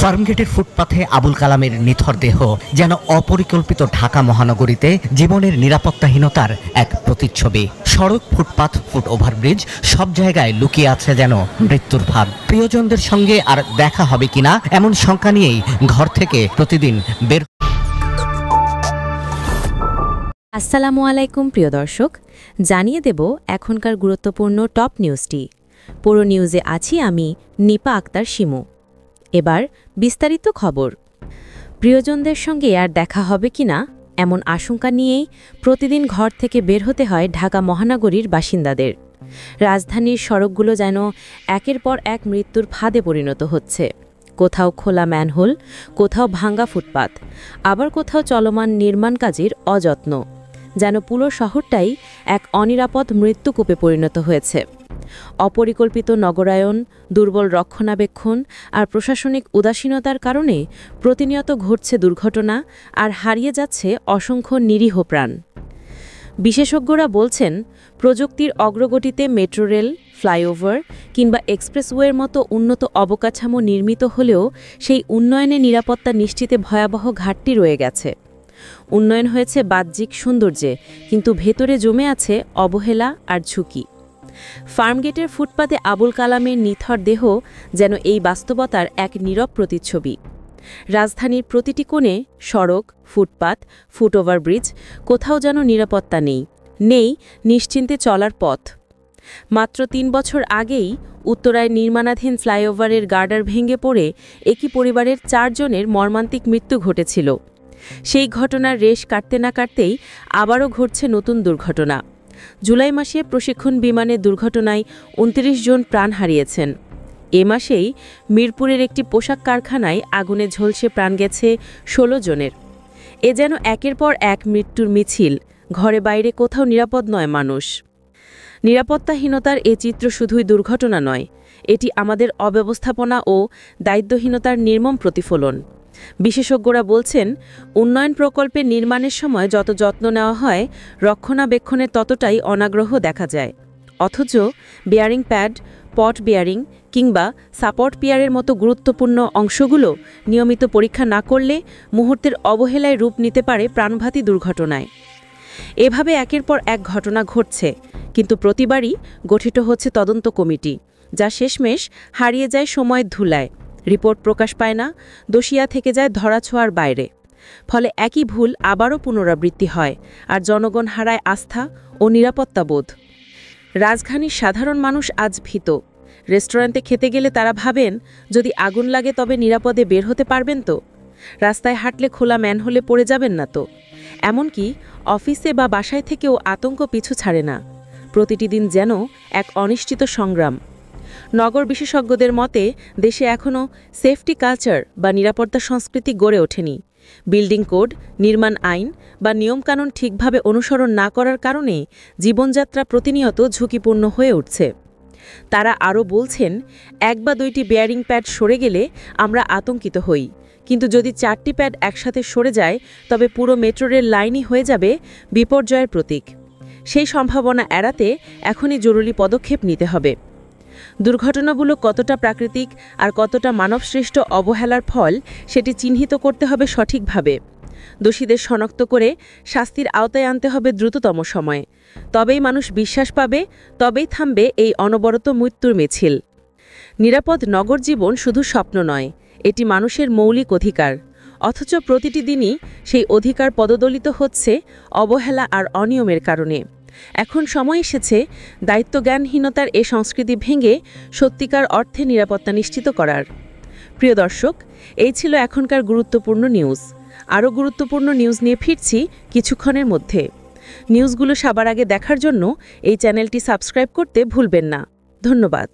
ফার্মগেটের ফুটপাথে আবুল কালামের নিথর দেহ যেন অপরিকল্পিত ঢাকা মহানগরীতে জীবনের নিরাপত্তাহীনতার এক প্রতিচ্ছবি। সড়ক, ফুটপাথ, ফুট ওভারব্রিজ সব জায়গায় লুকিয়ে আছে যেন মৃত্যুর ভাগ। প্রিয়জনদের সঙ্গে আর দেখা হবে কিনা এমন শঙ্কা নিয়েই ঘর থেকে প্রতিদিন বের। আসসালামু আলাইকুম প্রিয় দর্শক, জানিয়ে দেব এখনকার গুরুত্বপূর্ণ টপ নিউজটি। পুরো নিউজে আছি আমি নিপা আক্তার শিমু। এবার বিস্তারিত খবর। প্রিয়জনদের সঙ্গে আর দেখা হবে কিনা এমন আশঙ্কা নিয়েই প্রতিদিন ঘর থেকে বের হতে হয় ঢাকা মহানগরীর বাসিন্দাদের। রাজধানীর সড়কগুলো যেন একের পর এক মৃত্যুর ফাঁদে পরিণত হচ্ছে। কোথাও খোলা ম্যানহোল, কোথাও ভাঙ্গা ফুটপাত, আবার কোথাও চলমান নির্মাণ কাজের অযত্ন। যেন পুরো শহরটাই এক অনিরাপদ মৃত্যুকূপে পরিণত হয়েছে। অপরিকল্পিত নগরায়ন, দুর্বল রক্ষণাবেক্ষণ আর প্রশাসনিক উদাসীনতার কারণে প্রতিনিয়ত ঘটছে দুর্ঘটনা আর হারিয়ে যাচ্ছে অসংখ্য নিরীহ প্রাণ। বিশেষজ্ঞরা বলছেন, প্রযুক্তির অগ্রগতিতে মেট্রো রেল, ফ্লাইওভার কিংবা এক্সপ্রেসওয়ের মতো উন্নত অবকাঠামো নির্মিত হলেও সেই উন্নয়নে নিরাপত্তা নিশ্চিতে ভয়াবহ ঘাটতি রয়ে গেছে। উন্নয়ন হয়েছে বাহ্যিক সৌন্দর্যে, কিন্তু ভেতরে জমে আছে অবহেলা আর ঝুঁকি। ফার্মগেটের ফুটপাতে আবুল কালামের নিথর দেহ যেন এই বাস্তবতার এক নীরব প্রতিচ্ছবি। রাজধানীর প্রতিটি কোণে সড়ক, ফুটপাত, ফুট ওভারব্রিজ, কোথাও যেন নিরাপত্তা নেই নিশ্চিন্তে চলার পথ। মাত্র ৩ বছর আগেই উত্তরায় নির্মাণাধীন ফ্লাইওভারের গার্ডার ভেঙে পড়ে একই পরিবারের ৪ জনের মর্মান্তিক মৃত্যু ঘটেছিল। সেই ঘটনার রেশ কাটতে না কাটতেই আবারও ঘটছে নতুন দুর্ঘটনা। জুলাই মাসে প্রশিক্ষণ বিমানের দুর্ঘটনায় ২৯ জন প্রাণ হারিয়েছেন। এ মাসেই মিরপুরের একটি পোশাক কারখানায় আগুনে ঝলসে প্রাণ গেছে ১৬ জনের। এ যেন একের পর এক মৃত্যুর মিছিল। ঘরে বাইরে কোথাও নিরাপদ নয় মানুষ। নিরাপত্তাহীনতার এ চিত্র শুধুই দুর্ঘটনা নয়, এটি আমাদের অব্যবস্থাপনা ও দায়িত্বহীনতার নির্মম প্রতিফলন। বিশেষজ্ঞরা বলছেন, উন্নয়ন প্রকল্পে নির্মাণের সময় যত যত্ন নেওয়া হয়, রক্ষণাবেক্ষণে ততটাই অনাগ্রহ দেখা যায়। অথচ বেয়ারিং প্যাড, পট বেয়ারিং কিংবা সাপোর্ট পিয়ারের মতো গুরুত্বপূর্ণ অংশগুলো নিয়মিত পরীক্ষা না করলে মুহূর্তের অবহেলায় রূপ নিতে পারে প্রাণঘাতী দুর্ঘটনায়। এভাবে একের পর এক ঘটনা ঘটছে, কিন্তু প্রতিবারই গঠিত হচ্ছে তদন্ত কমিটি, যা শেষমেশ হারিয়ে যায় সময়ের ধুলায়। রিপোর্ট প্রকাশ পায় না, দোষিয়া থেকে যায় ধরাছোঁয়ার বাইরে। ফলে একই ভুল আবারও পুনরাবৃত্তি হয়, আর জনগণ হারায় আস্থা ও নিরাপত্তাবোধ। রাজধানীর সাধারণ মানুষ আজ ভীত। রেস্টুরেন্টে খেতে গেলে তারা ভাবেন, যদি আগুন লাগে তবে নিরাপদে বের হতে পারবেন তো? রাস্তায় হাঁটলে খোলা ম্যানহোলে পড়ে যাবেন না তো? এমনকি অফিসে বা বাসায় থেকেও আতঙ্ক পিছু ছাড়ে না। প্রতিটি দিন যেন এক অনিশ্চিত সংগ্রাম। নগর বিশেষজ্ঞদের মতে, দেশে এখনও সেফটি কালচার বা নিরাপত্তা সংস্কৃতি গড়ে ওঠেনি। বিল্ডিং কোড, নির্মাণ আইন বা নিয়মকানুন ঠিকভাবে অনুসরণ না করার কারণে জীবনযাত্রা প্রতিনিয়ত ঝুঁকিপূর্ণ হয়ে উঠছে। তারা আরও বলছেন, ১ বা ২টি বেয়ারিং প্যাড সরে গেলে আমরা আতঙ্কিত হই, কিন্তু যদি ৪টি প্যাড একসাথে সরে যায় তবে পুরো মেট্রো রেল লাইনই হয়ে যাবে বিপর্যয়ের প্রতীক। সেই সম্ভাবনা এড়াতে এখনই জরুরি পদক্ষেপ নিতে হবে। দুর্ঘটনাগুলো কতটা প্রাকৃতিক আর কতটা মানবসৃষ্ট অবহেলার ফল, সেটি চিহ্নিত করতে হবে সঠিকভাবে। দোষীদের শনাক্ত করে শাস্তির আওতায় আনতে হবে দ্রুততম সময়ে। তবেই মানুষ বিশ্বাস পাবে, তবেই থামবে এই অনবরত মৃত্যুর মিছিল। নিরাপদ নগর জীবন শুধু স্বপ্ন নয়, এটি মানুষের মৌলিক অধিকার। অথচ প্রতিটি দিনই সেই অধিকার পদদলিত হচ্ছে অবহেলা আর অনিয়মের কারণে। এখন সময় এসেছে দায়িত্বজ্ঞানহীনতার এ সংস্কৃতি ভেঙে সত্যিকার অর্থে নিরাপত্তা নিশ্চিত করার। প্রিয় দর্শক, এই ছিল এখনকার গুরুত্বপূর্ণ নিউজ। আরও গুরুত্বপূর্ণ নিউজ নিয়ে ফিরছি কিছুক্ষণের মধ্যে। নিউজগুলো সবার আগে দেখার জন্য এই চ্যানেলটি সাবস্ক্রাইব করতে ভুলবেন না। ধন্যবাদ।